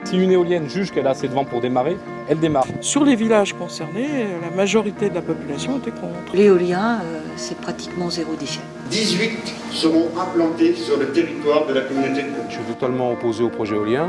Si une éolienne juge qu'elle a assez de vent pour démarrer, elle démarre. Sur les villages concernés, la majorité de la population était contre. L'éolien, c'est pratiquement zéro déchet. 18 seront implantés sur le territoire de la communauté de communes. Je suis totalement opposé au projet éolien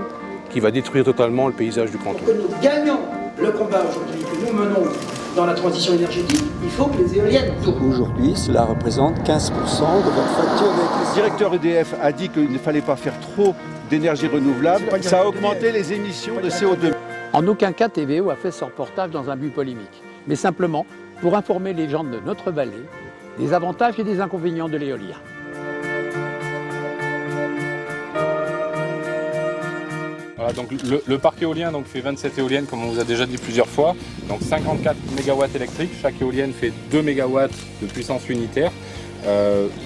qui va détruire totalement le paysage du canton. Pour que nous gagnions le combat aujourd'hui, que nous menons dans la transition énergétique, il faut que les éoliennes tournent. Aujourd'hui, cela représente 15% de votre facture d'électricité. Le directeur EDF a dit qu'il ne fallait pas faire trop d'énergie renouvelable. Ça a augmenté les émissions de CO2. En aucun cas, TVO a fait ce reportage dans un but polémique, mais simplement pour informer les gens de notre vallée des avantages et des inconvénients de l'éolien. Voilà, donc le parc éolien fait 27 éoliennes, comme on vous a déjà dit plusieurs fois. Donc 54 MW électriques, chaque éolienne fait 2 MW de puissance unitaire.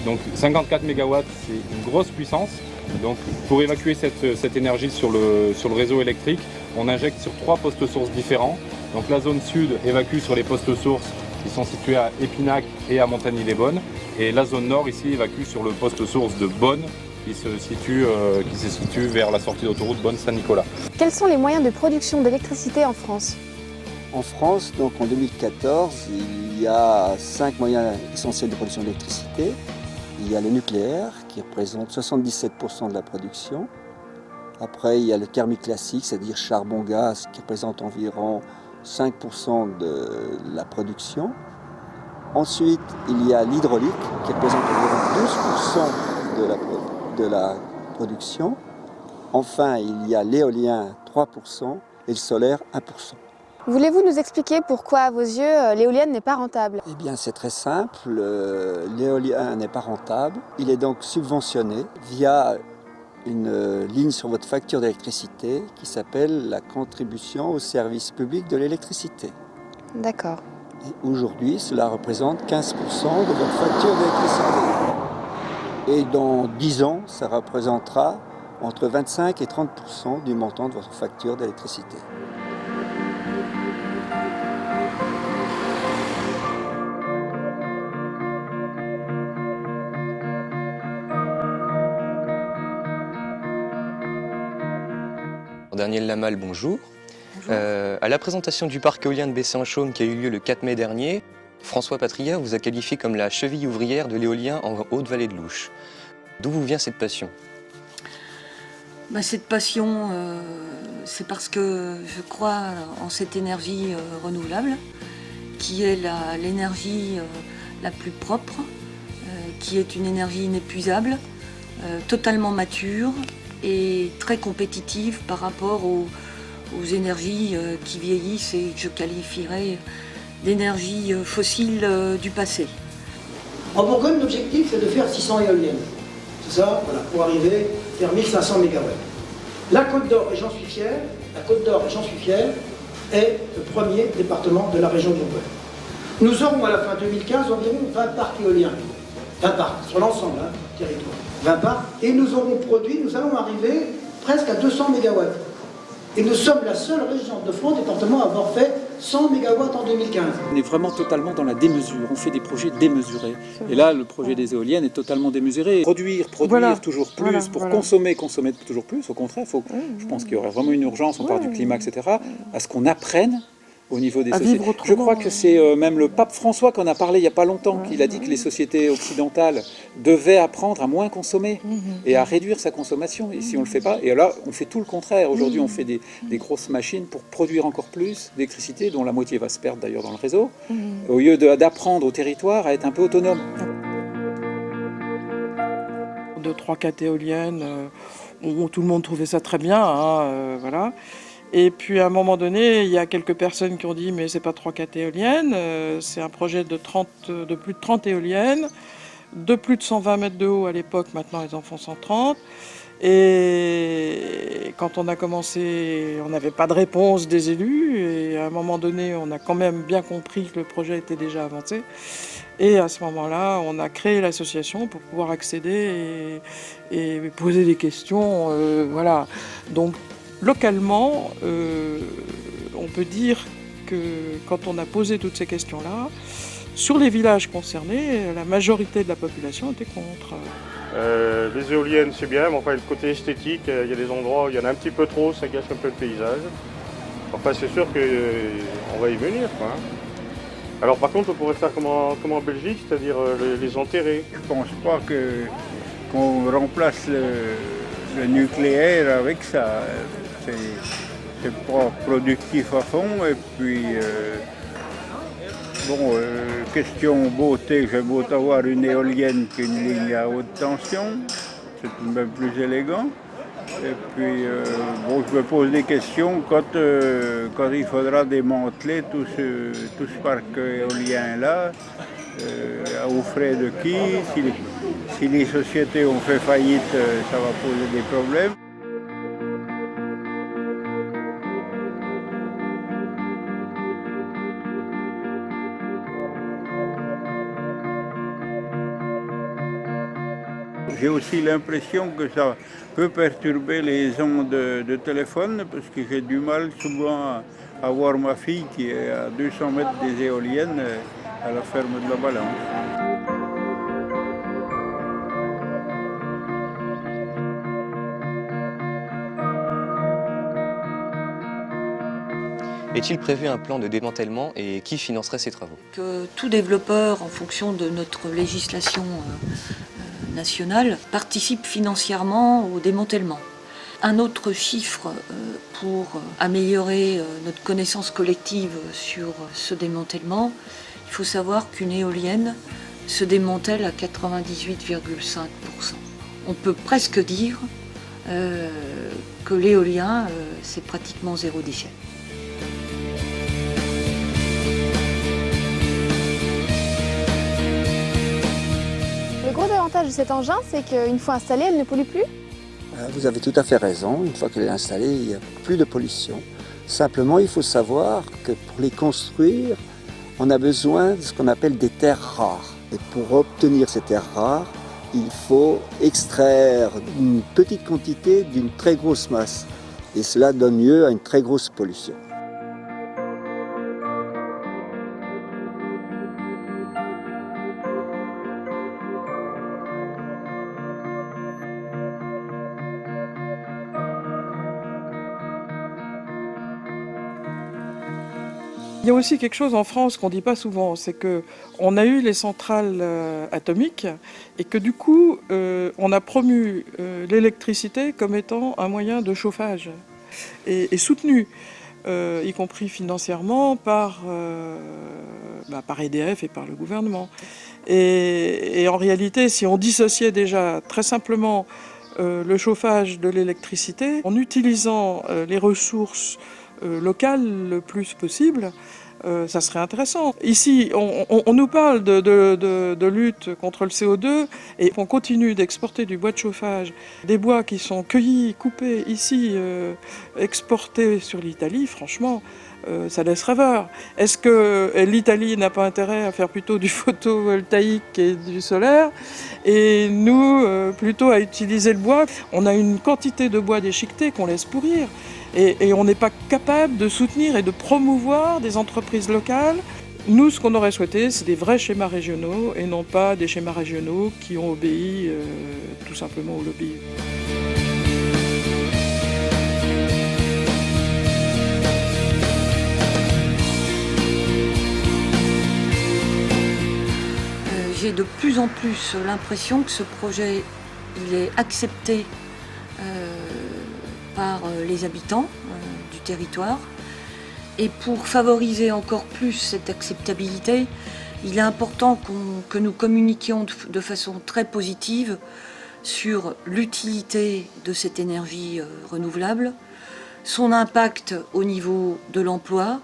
Donc 54 MW, c'est une grosse puissance. Donc pour évacuer cette énergie sur le réseau électrique, on injecte sur 3 postes sources différents. Donc la zone sud évacue sur les postes sources qui sont situés à Épinac et à Montagny-les-Bonnes. Et la zone nord ici évacue sur le poste source de Bonne qui se situe vers la sortie d'autoroute Bonne-Saint-Nicolas. Quels sont les moyens de production d'électricité en France ? En France, donc en 2014, il y a 5 moyens essentiels de production d'électricité. Il y a le nucléaire qui représente 77% de la production. Après, il y a le thermique classique, c'est-à-dire charbon-gaz, qui représente environ 5% de la production. Ensuite, il y a l'hydraulique, qui représente environ 12% de la production. Enfin, il y a l'éolien, 3%, et le solaire, 1%. Voulez-vous nous expliquer pourquoi, à vos yeux, l'éolienne n'est pas rentable ? Eh bien, c'est très simple. L'éolien n'est pas rentable. Il est donc subventionné via une ligne sur votre facture d'électricité qui s'appelle la contribution au service public de l'électricité. D'accord. Et aujourd'hui, cela représente 15% de votre facture d'électricité. Et dans 10 ans, ça représentera entre 25 et 30% du montant de votre facture d'électricité. Daniel Lamal, bonjour. À la présentation du parc éolien de Bessay-en-Chaume qui a eu lieu le 4 mai dernier, François Patria vous a qualifié comme la cheville ouvrière de l'éolien en Haute-Vallée de l'Ouche. D'où vous vient cette passion ? Cette passion, c'est parce que je crois en cette énergie renouvelable, qui est l'énergie la plus propre, qui est une énergie inépuisable, totalement mature, et très compétitive par rapport aux énergies qui vieillissent et que je qualifierais d'énergie fossile du passé. En Bourgogne, l'objectif, c'est de faire 600 éoliennes. C'est ça, voilà, pour arriver à faire 1500 MW. La Côte d'Or, et j'en suis fier, est le premier département de la région de Bourgogne. Nous aurons à la fin 2015 environ 20 parcs éoliens. 20 parcs, sur l'ensemble du territoire. 20 parcs, et nous allons arriver presque à 200 MW. Et nous sommes la seule région de France, département, à avoir fait 100 MW en 2015. On est vraiment totalement dans la démesure, on fait des projets démesurés. Et là, le projet des éoliennes est totalement démesuré. Produire voilà. Toujours plus, pour consommer toujours plus. Au contraire, je pense qu'il y aurait vraiment une urgence, on parle du climat, etc., à ce qu'on apprenne au niveau des sociétés. Je crois que c'est même le pape François qui en a parlé il n'y a pas longtemps, qu'il a dit que les sociétés occidentales devaient apprendre à moins consommer et à réduire sa consommation. Et si on ne le fait pas, et là on fait tout le contraire. Aujourd'hui on fait des grosses machines pour produire encore plus d'électricité, dont la moitié va se perdre d'ailleurs dans le réseau, au lieu d'apprendre au territoire à être un peu autonome. 2-3-4 éoliennes, tout le monde trouvait ça très bien, voilà. Et puis à un moment donné, il y a quelques personnes qui ont dit mais c'est pas 3-4 éoliennes, c'est un projet de plus de 30 éoliennes, de plus de 120 mètres de haut à l'époque, maintenant ils en font 130. Et quand on a commencé, on n'avait pas de réponse des élus, et à un moment donné, on a quand même bien compris que le projet était déjà avancé. Et à ce moment-là, on a créé l'association pour pouvoir accéder et poser des questions, voilà. Donc, localement, on peut dire que quand on a posé toutes ces questions-là, sur les villages concernés, la majorité de la population était contre. Les éoliennes, c'est bien, mais enfin, le côté esthétique, il y a des endroits où il y en a un petit peu trop, ça gâche un peu le paysage. Enfin, c'est sûr qu'on va y venir, quoi. Alors par contre, on pourrait faire comme en Belgique, c'est-à-dire les enterrer. Je ne pense pas qu'on remplace le nucléaire avec ça. C'est pas productif à fond. Et puis, question beauté, j'ai beau avoir une éolienne qu'une ligne à haute tension, c'est tout de même plus élégant. Et puis, je me pose des questions quand il faudra démanteler tout ce parc éolien-là, aux frais de qui, si les sociétés ont fait faillite, ça va poser des problèmes. J'ai aussi l'impression que ça peut perturber les ondes de téléphone parce que j'ai du mal souvent à voir ma fille qui est à 200 mètres des éoliennes à la ferme de la Balance. Est-il prévu un plan de démantèlement et qui financerait ces travaux? Que tout développeur, en fonction de notre législation nationale, participe financièrement au démantèlement. Un autre chiffre pour améliorer notre connaissance collective sur ce démantèlement, il faut savoir qu'une éolienne se démantèle à 98,5%. On peut presque dire que l'éolien, c'est pratiquement zéro déchet. Le gros avantage de cet engin, c'est qu'une fois installée, elle ne pollue plus. Vous avez tout à fait raison. Une fois qu'elle est installée, il n'y a plus de pollution. Simplement, il faut savoir que pour les construire, on a besoin de ce qu'on appelle des terres rares. Et pour obtenir ces terres rares, il faut extraire une petite quantité d'une très grosse masse. Et cela donne lieu à une très grosse pollution. Il y a aussi quelque chose en France qu'on ne dit pas souvent, c'est qu'on a eu les centrales atomiques et que du coup, on a promu l'électricité comme étant un moyen de chauffage et soutenu, y compris financièrement par EDF et par le gouvernement. Et en réalité, si on dissociait déjà très simplement le chauffage de l'électricité, en utilisant les ressources locales le plus possible, ça serait intéressant. Ici, on nous parle de lutte contre le CO2 et on continue d'exporter du bois de chauffage, des bois qui sont cueillis, coupés ici, exportés sur l'Italie. Franchement, ça laisse rêveur. Est-ce que l'Italie n'a pas intérêt à faire plutôt du photovoltaïque et du solaire et nous, plutôt à utiliser le bois? On a une quantité de bois déchiqueté qu'on laisse pourrir. Et on n'est pas capable de soutenir et de promouvoir des entreprises locales. Nous, ce qu'on aurait souhaité, c'est des vrais schémas régionaux et non pas des schémas régionaux qui ont obéi tout simplement au lobby. J'ai de plus en plus l'impression que ce projet il est accepté par les habitants du territoire. Et pour favoriser encore plus cette acceptabilité, il est important que nous communiquions de façon très positive sur l'utilité de cette énergie renouvelable, son impact au niveau de l'emploi,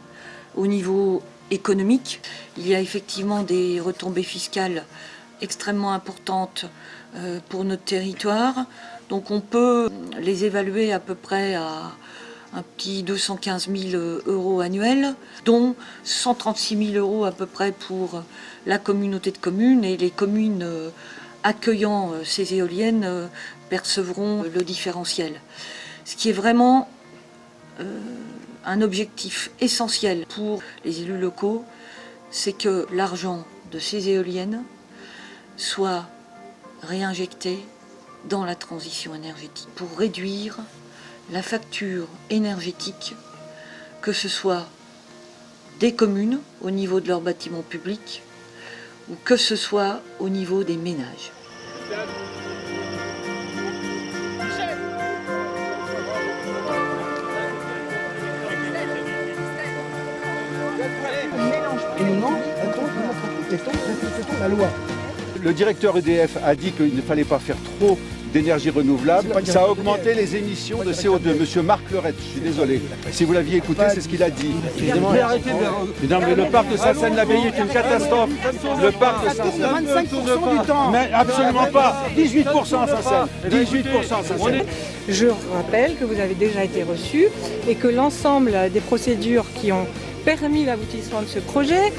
au niveau économique. Il y a effectivement des retombées fiscales extrêmement importantes pour notre territoire. Donc on peut les évaluer à peu près à un petit 215 000 € annuels, dont 136 000 € à peu près pour la communauté de communes, et les communes accueillant ces éoliennes percevront le différentiel. Ce qui est vraiment un objectif essentiel pour les élus locaux, c'est que l'argent de ces éoliennes soit réinjecté dans la transition énergétique pour réduire la facture énergétique, que ce soit des communes au niveau de leurs bâtiments publics ou que ce soit au niveau des ménages. La loi. Le directeur EDF a dit qu'il ne fallait pas faire trop d'énergie renouvelable. Ça a augmenté les émissions de CO2. Monsieur Marc Leurette, je suis désolé. Si vous l'aviez écouté, c'est ce qu'il a dit. Mais non, mais le parc de Sainte-Seine-l'Abbaye est une catastrophe. Le parc de Sainte-Seine 25% du temps. Mais absolument pas. 18% Sainte-Seine. 18% Sainte-Seine. Je rappelle que vous avez déjà été reçu et que l'ensemble des procédures qui ont permis l'aboutissement de ce projet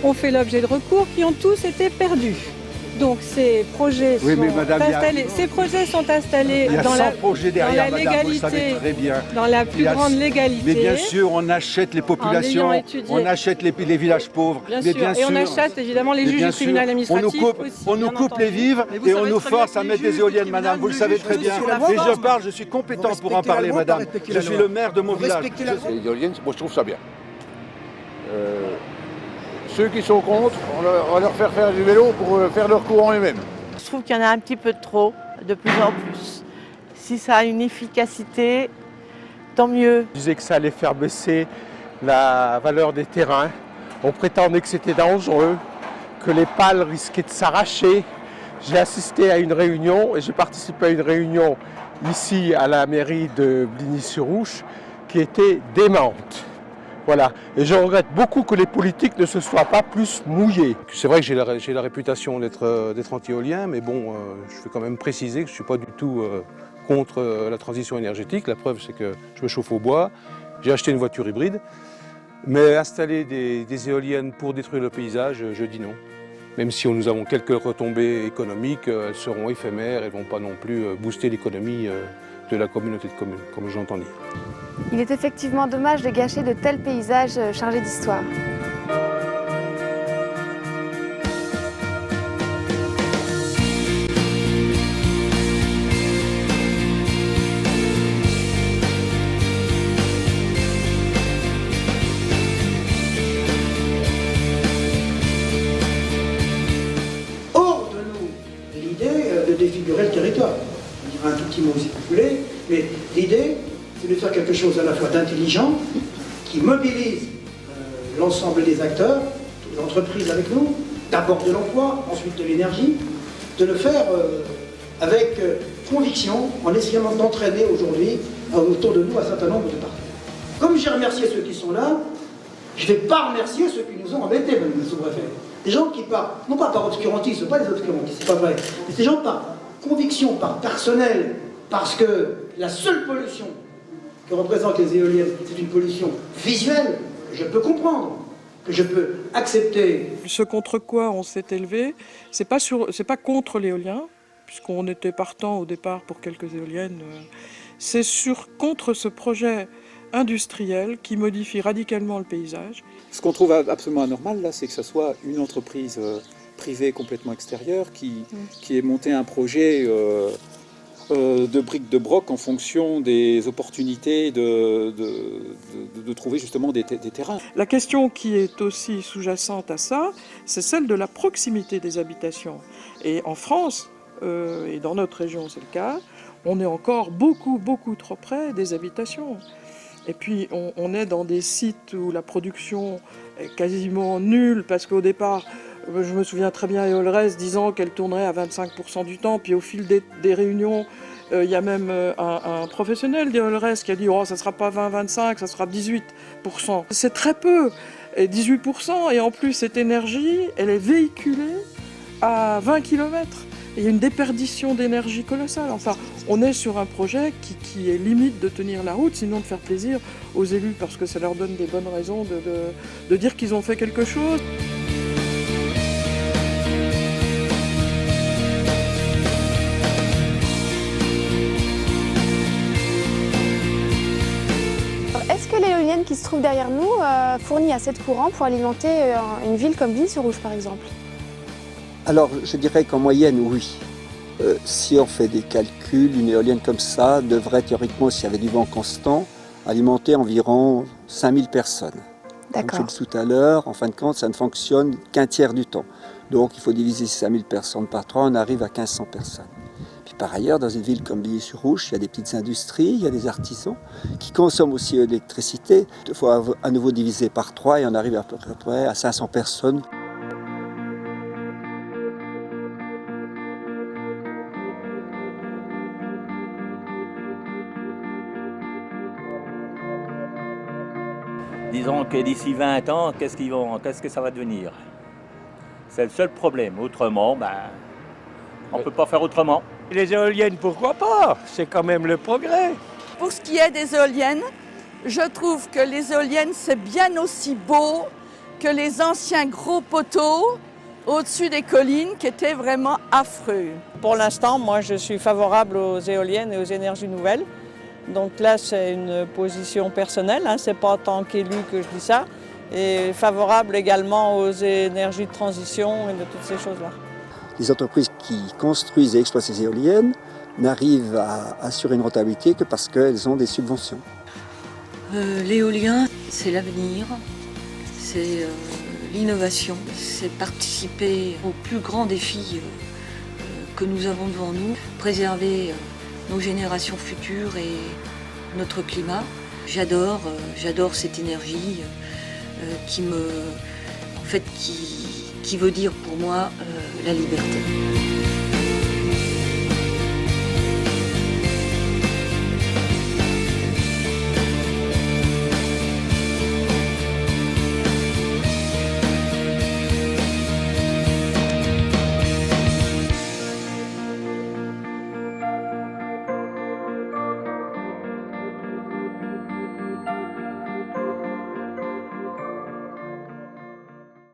ont fait l'objet de recours qui ont tous été perdus. Donc ces projets, ces projets sont installés dans la légalité, dans la plus grande légalité. Mais bien sûr, on achète les populations, on achète les villages pauvres. Bien sûr, et on achète évidemment les juges du tribunal administratif. On nous coupe les vivres et on nous force à mettre des éoliennes, madame. Vous le savez très bien. Et je parle, je suis compétent pour en parler, madame. Je suis le maire de mon village. Les éoliennes, moi je trouve ça bien. Ceux qui sont contre, on va leur faire faire du vélo pour faire leur courant eux-mêmes. Je trouve qu'il y en a un petit peu trop, de plus en plus. Si ça a une efficacité, tant mieux. Je disais que ça allait faire baisser la valeur des terrains. On prétendait que c'était dangereux, que les pales risquaient de s'arracher. J'ai assisté à une réunion et j'ai participé à une réunion ici à la mairie de Bligny-sur-Ouche qui était démente. Voilà. Et je regrette beaucoup que les politiques ne se soient pas plus mouillés. C'est vrai que j'ai la réputation d'être anti-éolien, mais bon, je veux quand même préciser que je ne suis pas du tout contre la transition énergétique. La preuve, c'est que je me chauffe au bois, j'ai acheté une voiture hybride, mais installer des éoliennes pour détruire le paysage, je dis non. Même si nous avons quelques retombées économiques, elles seront éphémères, elles ne vont pas non plus booster l'économie de la communauté de communes, comme j'entends dire. Il est effectivement dommage de gâcher de tels paysages chargés d'histoire. Hors de nous l'idée de défigurer le territoire. Je dirai un tout petit mot si vous voulez, mais l'idée, c'est de faire quelque chose à la fois d'intelligent, qui mobilise l'ensemble des acteurs, toutes les entreprises avec nous, d'abord de l'emploi, ensuite de l'énergie, de le faire avec conviction, en essayant d'entraîner aujourd'hui autour de nous un certain nombre de partenaires. Comme j'ai remercié ceux qui sont là, je ne vais pas remercier ceux qui nous ont embêtés, madame le sous-préfet. Des gens qui parlent, non pas par obscurantisme, ce ne sont pas des obscurantistes, c'est pas vrai, mais ces gens par conviction, par personnel, parce que la seule pollution que représentent les éoliennes, c'est une pollution visuelle que je peux comprendre, que je peux accepter. Ce contre quoi on s'est élevé, c'est pas contre l'éolien, puisqu'on était partant au départ pour quelques éoliennes, c'est contre ce projet industriel qui modifie radicalement le paysage. Ce qu'on trouve absolument anormal là, c'est que ce soit une entreprise privée complètement extérieure qui ait monté un projet de briques de broc en fonction des opportunités de trouver justement des terrains. La question qui est aussi sous-jacente à ça, c'est celle de la proximité des habitations. Et en France, et dans notre région c'est le cas, on est encore beaucoup trop près des habitations. Et puis on est dans des sites où la production est quasiment nulle, parce qu'au départ, je me souviens très bien Eolres disant qu'elle tournerait à 25% du temps, puis au fil des réunions, il y a même un professionnel d'Eolres qui a dit « Oh, ça ne sera pas 20-25, ça sera 18%. » C'est très peu, et 18%, et en plus cette énergie, elle est véhiculée à 20 km. Il y a une déperdition d'énergie colossale. Enfin, on est sur un projet qui est limite de tenir la route, sinon de faire plaisir aux élus, parce que ça leur donne des bonnes raisons de dire qu'ils ont fait quelque chose. Est-ce que l'éolienne qui se trouve derrière nous fournit assez de courant pour alimenter une ville comme Villes-sur-Rouge par exemple? Alors, je dirais qu'en moyenne, oui. Si on fait des calculs, une éolienne comme ça devrait théoriquement, s'il y avait du vent constant, alimenter environ 5000 personnes. Comme je l'ai dit tout à l'heure, en fin de compte, ça ne fonctionne qu'un tiers du temps. Donc il faut diviser ces 5000 personnes par 3, on arrive à 1500 personnes. Puis par ailleurs, dans une ville comme Villiers-sur-Rouge, il y a des petites industries, il y a des artisans qui consomment aussi l'électricité. Il faut à nouveau diviser par 3 et on arrive à peu près à 500 personnes. Disons que d'ici 20 ans, qu'est-ce que ça va devenir? C'est le seul problème. Autrement, on ne peut pas faire autrement. Les éoliennes, pourquoi pas? C'est quand même le progrès. Pour ce qui est des éoliennes, je trouve que les éoliennes, c'est bien aussi beau que les anciens gros poteaux au-dessus des collines qui étaient vraiment affreux. Pour l'instant, moi, je suis favorable aux éoliennes et aux énergies nouvelles. Donc là, c'est une position personnelle, c'est pas en tant qu'élu que je dis ça. Et favorable également aux énergies de transition et de toutes ces choses-là. Les entreprises qui construisent et exploitent ces éoliennes n'arrivent à assurer une rentabilité que parce qu'elles ont des subventions. L'éolien, c'est l'avenir, c'est l'innovation, c'est participer aux plus grands défis que nous avons devant nous, préserver nos générations futures et notre climat. J'adore cette énergie qui veut dire pour moi la liberté.